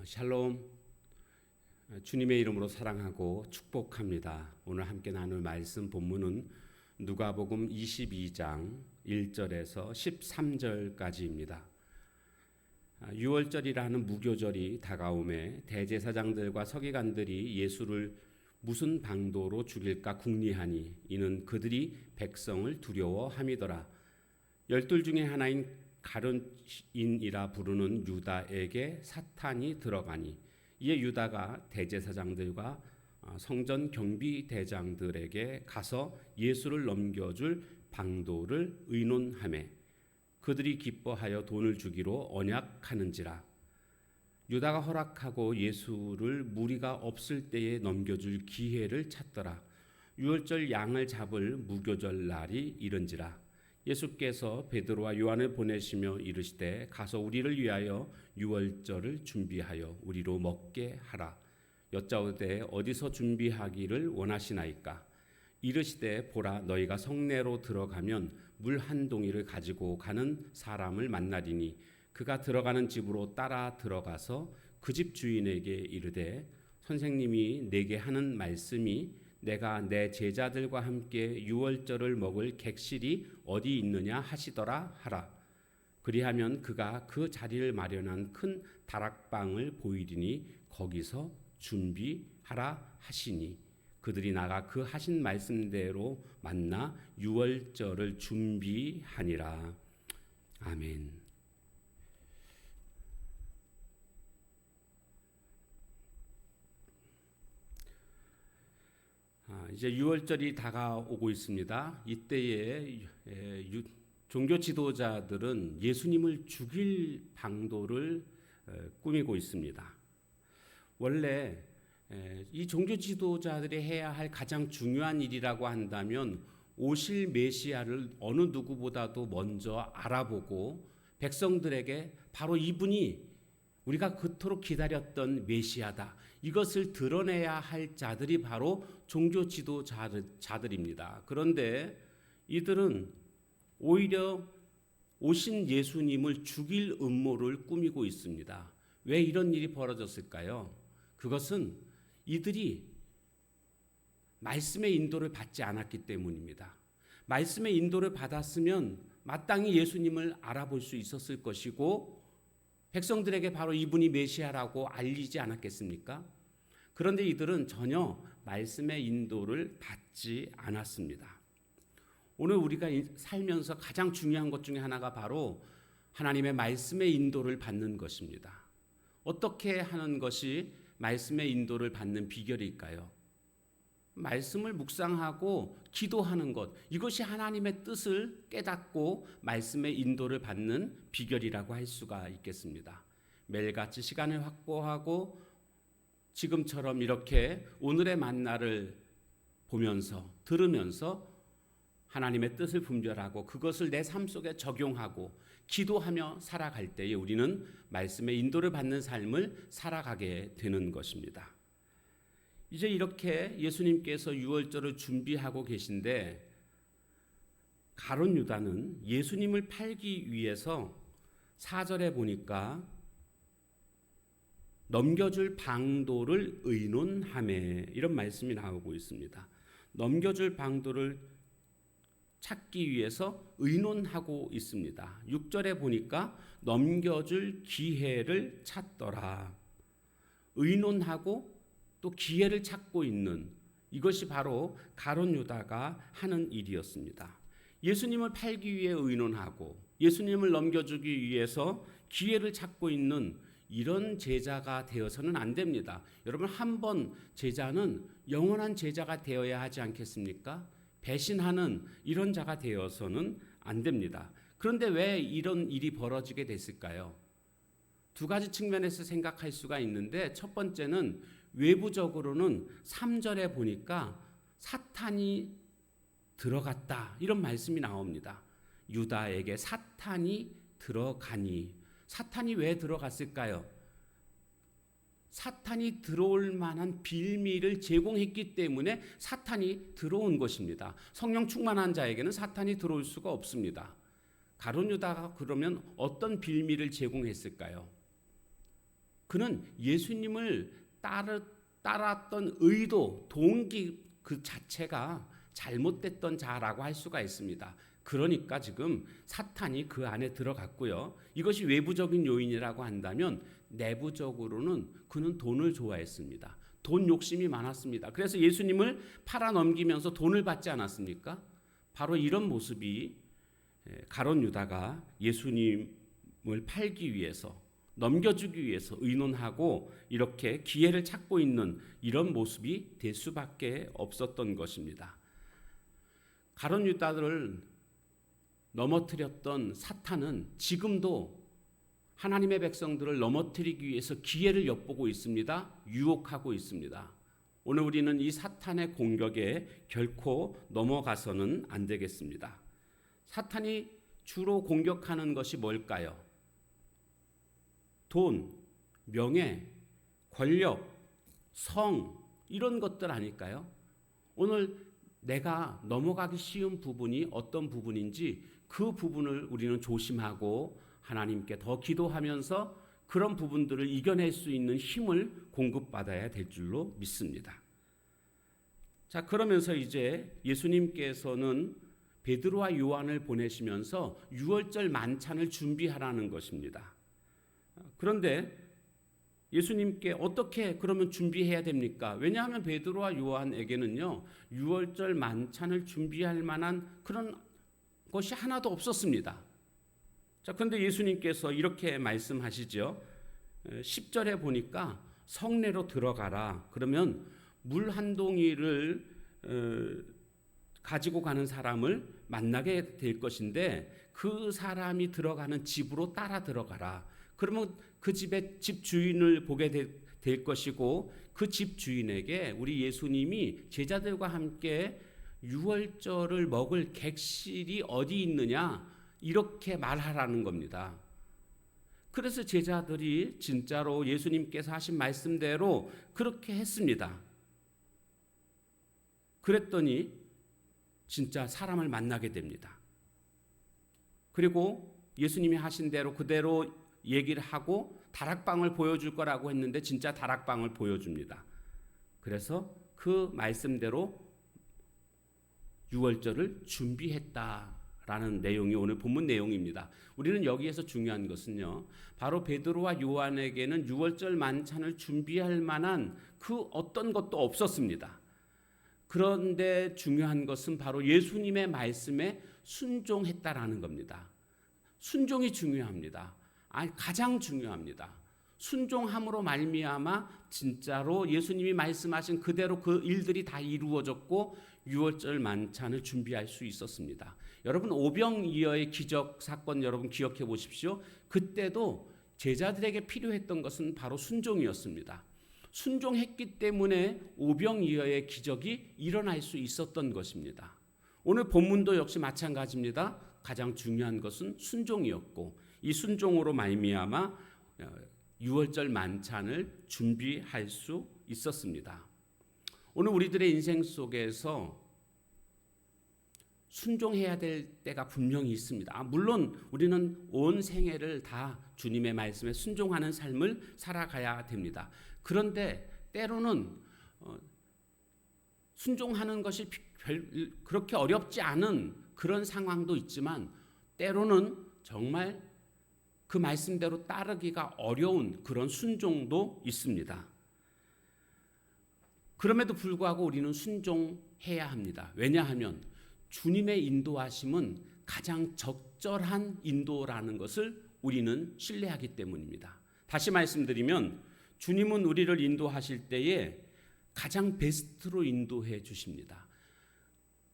샬롬. 주님의 이름으로 사랑하고 축복합니다. 오늘 함께 나눌 말씀 본문은 누가복음 22장 1절에서 13절까지입니다. 유월절이라는 무교절이 다가오매 대제사장들과 서기관들이 예수를 무슨 방도로 죽일까 궁리하니 이는 그들이 백성을 두려워함이더라. 열둘 중에 하나인 가룟인이라 부르는 유다에게 사탄이 들어가니 이에 유다가 대제사장들과 성전 경비대장들에게 가서 예수를 넘겨줄 방도를 의논하매 그들이 기뻐하여 돈을 주기로 언약하는지라. 유다가 허락하고 예수를 무리가 없을 때에 넘겨줄 기회를 찾더라. 유월절 양을 잡을 무교절 날이 이른지라. 예수께서 베드로와 요한을 보내시며 이르시되 가서 우리를 위하여 유월절을 준비하여 우리로 먹게 하라. 여짜오되 어디서 준비하기를 원하시나이까? 이르시되 보라, 너희가 성내로 들어가면 물 한 동이를 가지고 가는 사람을 만나리니 그가 들어가는 집으로 따라 들어가서 그 집 주인에게 이르되 선생님이 내게 하는 말씀이 내가 내 제자들과 함께 유월절을 먹을 객실이 어디 있느냐 하시더라 하라. 그리하면 그가 그 자리를 마련한 큰 다락방을 보이리니 거기서 준비하라 하시니 그들이 나가 그 하신 말씀대로 만나 유월절을 준비하니라. 아멘. 이제 유월절이 다가오고 있습니다. 이때에 종교 지도자들은 예수님을 죽일 방도를 꾸미고 있습니다. 원래 이 종교 지도자들이 해야 할 가장 중요한 일이라고 한다면 오실 메시아를 어느 누구보다도 먼저 알아보고 백성들에게 바로 이분이 우리가 그토록 기다렸던 메시아다, 이것을 드러내야 할 자들이 바로 종교 지도자들입니다. 그런데 이들은 오히려 오신 예수님을 죽일 음모를 꾸미고 있습니다. 왜 이런 일이 벌어졌을까요? 그것은 이들이 말씀의 인도를 받지 않았기 때문입니다. 말씀의 인도를 받았으면 마땅히 예수님을 알아볼 수 있었을 것이고 백성들에게 바로 이분이 메시아라고 알리지 않았겠습니까? 그런데 이들은 전혀 말씀의 인도를 받지 않았습니다. 오늘 우리가 살면서 가장 중요한 것 중에 하나가 바로 하나님의 말씀의 인도를 받는 것입니다. 어떻게 하는 것이 말씀의 인도를 받는 비결일까요? 말씀을 묵상하고 기도하는 것, 이것이 하나님의 뜻을 깨닫고 말씀의 인도를 받는 비결이라고 할 수가 있겠습니다. 매일같이 시간을 확보하고 지금처럼 이렇게 오늘의 만나를 보면서 들으면서 하나님의 뜻을 분별하고 그것을 내 삶 속에 적용하고 기도하며 살아갈 때에 우리는 말씀의 인도를 받는 삶을 살아가게 되는 것입니다. 이제 이렇게 예수님께서 유월절을 준비하고 계신데 가룟 유다는 예수님을 팔기 위해서 4절에 보니까 넘겨줄 방도를 의논하매 이런 말씀이 나오고 있습니다. 넘겨줄 방도를 찾기 위해서 의논하고 있습니다. 6절에 보니까 넘겨줄 기회를 찾더라. 의논하고 또 기회를 찾고 있는 이것이 바로 가룟 유다가 하는 일이었습니다. 예수님을 팔기 위해 의논하고 예수님을 넘겨주기 위해서 기회를 찾고 있는 이런 제자가 되어서는 안 됩니다. 여러분, 한 번 제자는 영원한 제자가 되어야 하지 않겠습니까? 배신하는 이런 자가 되어서는 안 됩니다. 그런데 왜 이런 일이 벌어지게 됐을까요? 두 가지 측면에서 생각할 수가 있는데 첫 번째는 외부적으로는 3절에 보니까 사탄이 들어갔다 이런 말씀이 나옵니다. 유다에게 사탄이 들어가니, 사탄이 왜 들어갔을까요? 사탄이 들어올 만한 빌미를 제공했기 때문에 사탄이 들어온 것입니다. 성령 충만한 자에게는 사탄이 들어올 수가 없습니다. 가룟 유다가 그러면 어떤 빌미를 제공했을까요? 그는 예수님을 따랐던 의도, 동기 그 자체가 잘못됐던 자라고 할 수가 있습니다. 그러니까 지금 사탄이 그 안에 들어갔고요. 이것이 외부적인 요인이라고 한다면 내부적으로는 그는 돈을 좋아했습니다. 돈 욕심이 많았습니다. 그래서 예수님을 팔아넘기면서 돈을 받지 않았습니까? 바로 이런 모습이 가룟 유다가 예수님을 팔기 위해서, 넘겨주기 위해서 의논하고 이렇게 기회를 찾고 있는 이런 모습이 될 수밖에 없었던 것입니다. 가룟 유다를 넘어뜨렸던 사탄은 지금도 하나님의 백성들을 넘어뜨리기 위해서 기회를 엿보고 있습니다. 유혹하고 있습니다. 오늘 우리는 이 사탄의 공격에 결코 넘어가서는 안 되겠습니다. 사탄이 주로 공격하는 것이 뭘까요? 돈, 명예, 권력, 성, 이런 것들 아닐까요? 오늘 내가 넘어가기 쉬운 부분이 어떤 부분인지 그 부분을 우리는 조심하고 하나님께 더 기도하면서 그런 부분들을 이겨낼 수 있는 힘을 공급받아야 될 줄로 믿습니다. 자, 그러면서 이제 예수님께서는 베드로와 요한을 보내시면서 유월절 만찬을 준비하라는 것입니다. 그런데 예수님께 어떻게 그러면 준비해야 됩니까? 왜냐하면 베드로와 요한에게는요, 유월절 만찬을 준비할 만한 그런 것이 하나도 없었습니다. 자, 그런데 예수님께서 이렇게 말씀하시죠. 10절에 보니까 성내로 들어가라. 그러면 물 한 동이를 가지고 가는 사람을 만나게 될 것인데 그 사람이 들어가는 집으로 따라 들어가라. 그러면 그 집의 집 주인을 보게 될 것이고 그 집 주인에게 우리 예수님이 제자들과 함께 유월절을 먹을 객실이 어디 있느냐 이렇게 말하라는 겁니다. 그래서 제자들이 진짜로 예수님께서 하신 말씀대로 그렇게 했습니다. 그랬더니 진짜 사람을 만나게 됩니다. 그리고 예수님이 하신 대로 그대로 얘기를 하고 다락방을 보여줄 거라고 했는데 진짜 다락방을 보여줍니다. 그래서 그 말씀대로 유월절을 준비했다라는 내용이 오늘 본문 내용입니다. 우리는 여기에서 중요한 것은요, 바로 베드로와 요한에게는 유월절 만찬을 준비할 만한 그 어떤 것도 없었습니다. 그런데 중요한 것은 바로 예수님의 말씀에 순종했다라는 겁니다. 순종이 중요합니다. 가장 중요합니다. 순종함으로 말미암아 진짜로 예수님이 말씀하신 그대로 그 일들이 다 이루어졌고 유월절 만찬을 준비할 수 있었습니다. 여러분, 오병이어의 기적 사건 여러분 기억해 보십시오. 그때도 제자들에게 필요했던 것은 바로 순종이었습니다. 순종했기 때문에 오병이어의 기적이 일어날 수 있었던 것입니다. 오늘 본문도 역시 마찬가지입니다. 가장 중요한 것은 순종이었고 이 순종으로 말미암아 유월절 만찬을 준비할 수 있었습니다. 오늘 우리들의 인생 속에서 순종해야 될 때가 분명히 있습니다. 물론 우리는 온 생애를 다 주님의 말씀에 순종하는 삶을 살아가야 됩니다. 그런데 때로는 순종하는 것이 그렇게 어렵지 않은 그런 상황도 있지만 때로는 정말 그 말씀대로 따르기가 어려운 그런 순종도 있습니다. 그럼에도 불구하고 우리는 순종해야 합니다. 왜냐하면 주님의 인도하심은 가장 적절한 인도라는 것을 우리는 신뢰하기 때문입니다. 다시 말씀드리면 주님은 우리를 인도하실 때에 가장 베스트로 인도해 주십니다.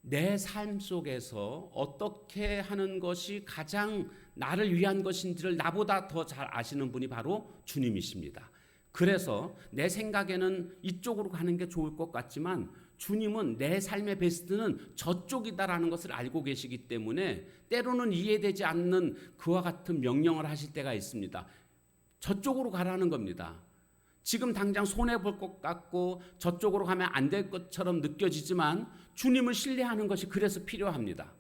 내 삶 속에서 어떻게 하는 것이 가장 나를 위한 것인지를 나보다 더 잘 아시는 분이 바로 주님이십니다. 그래서 내 생각에는 이쪽으로 가는 게 좋을 것 같지만 주님은 내 삶의 베스트는 저쪽이다라는 것을 알고 계시기 때문에 때로는 이해되지 않는 그와 같은 명령을 하실 때가 있습니다. 저쪽으로 가라는 겁니다. 지금 당장 손해볼 것 같고 저쪽으로 가면 안 될 것처럼 느껴지지만 주님을 신뢰하는 것이 그래서 필요합니다.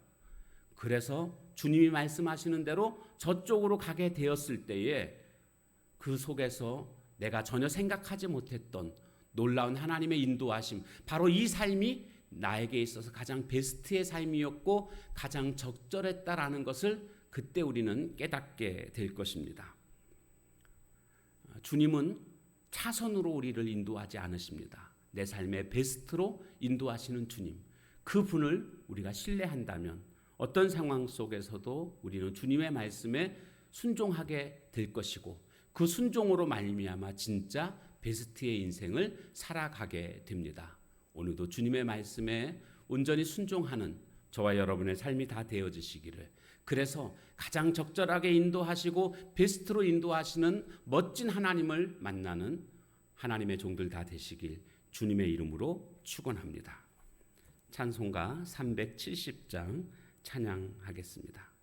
그래서 주님이 말씀하시는 대로 저쪽으로 가게 되었을 때에 그 속에서 내가 전혀 생각하지 못했던 놀라운 하나님의 인도하심, 바로 이 삶이 나에게 있어서 가장 베스트의 삶이었고 가장 적절했다라는 것을 그때 우리는 깨닫게 될 것입니다. 주님은 차선으로 우리를 인도하지 않으십니다. 내 삶의 베스트로 인도하시는 주님, 그분을 우리가 신뢰한다면 어떤 상황 속에서도 우리는 주님의 말씀에 순종하게 될 것이고, 그 순종으로 말미암아 진짜 베스트의 인생을 살아가게 됩니다. 오늘도 주님의 말씀에 온전히 순종하는 저와 여러분의 삶이 다 되어지시기를, 그래서 가장 적절하게 인도하시고 베스트로 인도하시는 멋진 하나님을 만나는 하나님의 종들 다 되시길 주님의 이름으로 축원합니다. 찬송가 370장 찬양하겠습니다.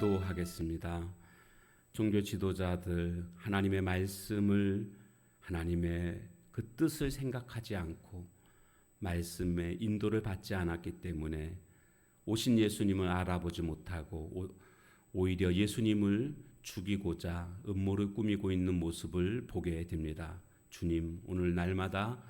기도하겠습니다. 종교 지도자들 하나님의 말씀을, 하나님의 그 뜻을 생각하지 않고 말씀의 인도를 받지 않았기 때문에 오신 예수님을 알아보지 못하고 오히려 예수님을 죽이고자 음모를 꾸미고 있는 모습을 보게 됩니다. 주님, 오늘 날마다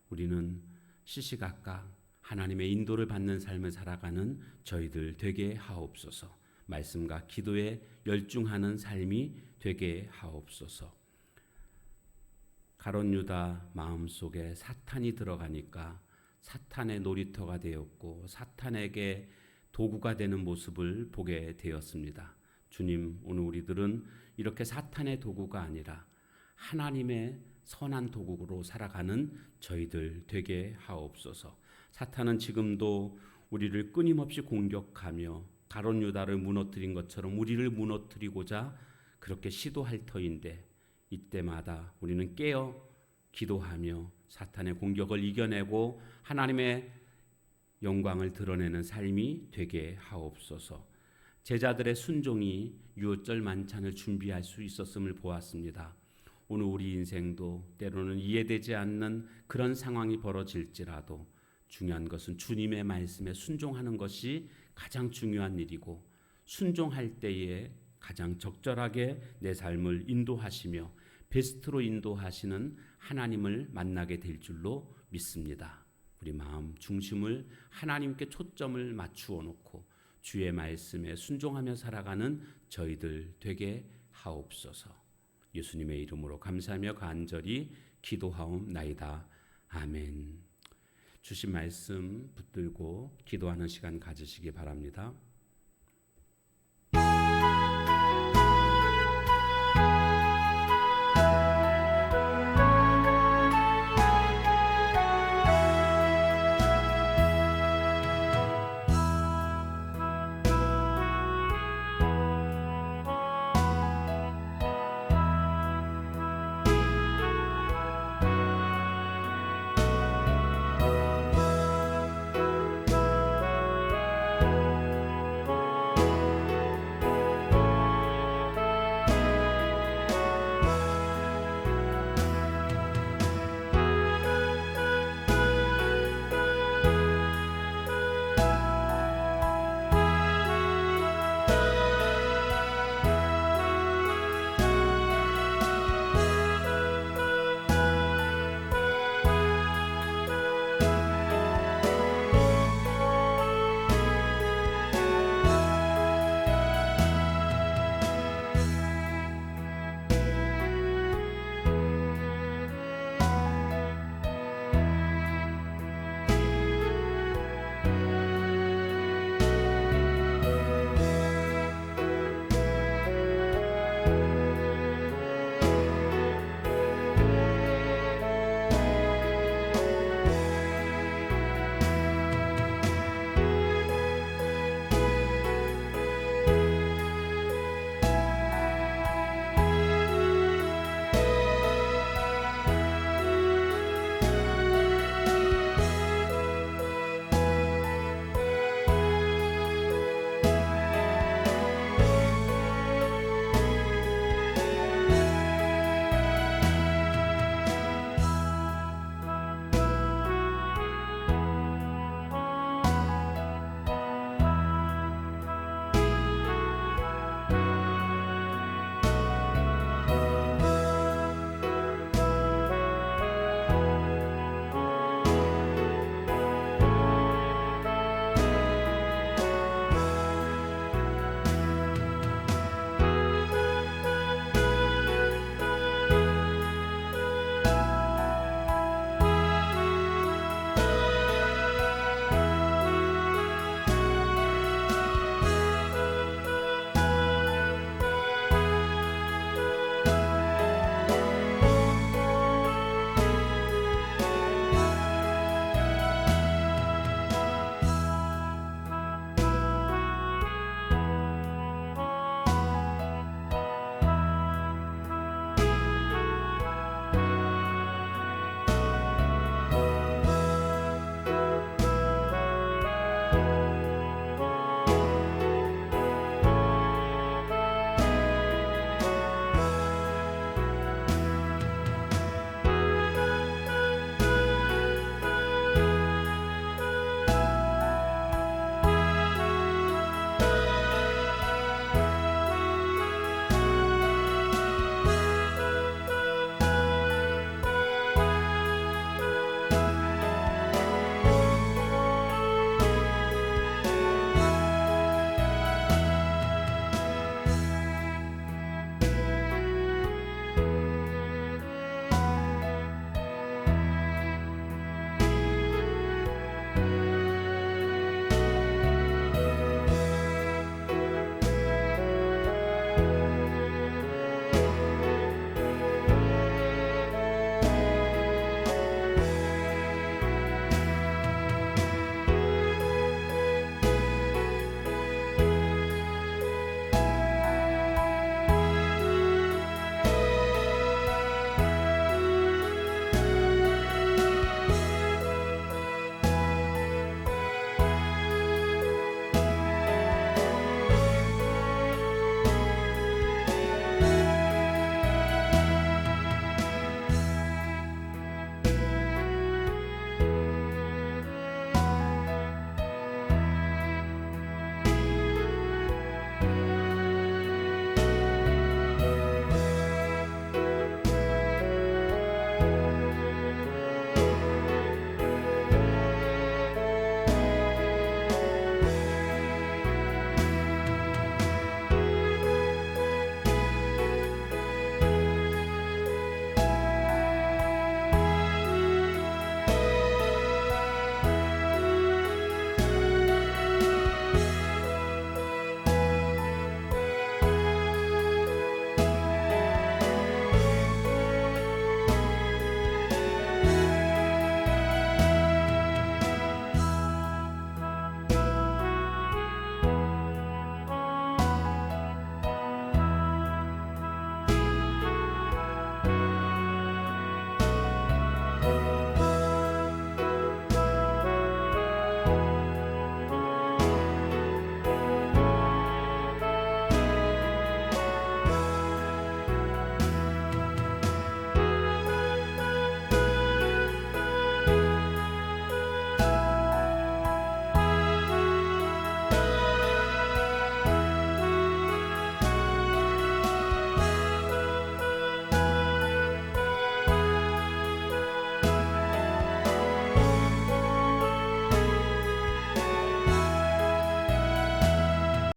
우리는 시시각각 하나님의 인도를 받는 삶을 살아가는 저희들 되게 하옵소서. 말씀과 기도에 열중하는 삶이 되게 하옵소서. 가룟 유다 마음속에 사탄이 들어가니까 사탄의 놀이터가 되었고, 사탄에게 도구가 되는 모습을 보게 되었습니다. 주님, 오늘 우리들은 이렇게 사탄의 도구가 아니라 하나님의 선한 도구로 살아가는 저희들 되게 하옵소서. 사탄은 지금도 우리를 끊임없이 공격하며 가룟 유다를 무너뜨린 것처럼 우리를 무너뜨리고자 그렇게 시도할 터인데, 이때마다 우리는 깨어 기도하며 사탄의 공격을 이겨내고 하나님의 영광을 드러내는 삶이 되게 하옵소서. 제자들의 순종이 유월절 만찬을 준비할 수 있었음을 보았습니다. 오늘 우리 인생도 때로는 이해되지 않는 그런 상황이 벌어질지라도 중요한 것은 주님의 말씀에 순종하는 것이 가장 중요한 일이고, 순종할 때에 가장 적절하게 내 삶을 인도하시며 베스트로 인도하시는 하나님을 만나게 될 줄로 믿습니다. 우리 마음 중심을 하나님께 초점을 맞추어 놓고 주의 말씀에 순종하며 살아가는 저희들 되게 하옵소서. 예수님의 이름으로 감사하며 간절히 기도하옵나이다. 아멘. 주신 말씀 붙들고 기도하는 시간 가지시기 바랍니다.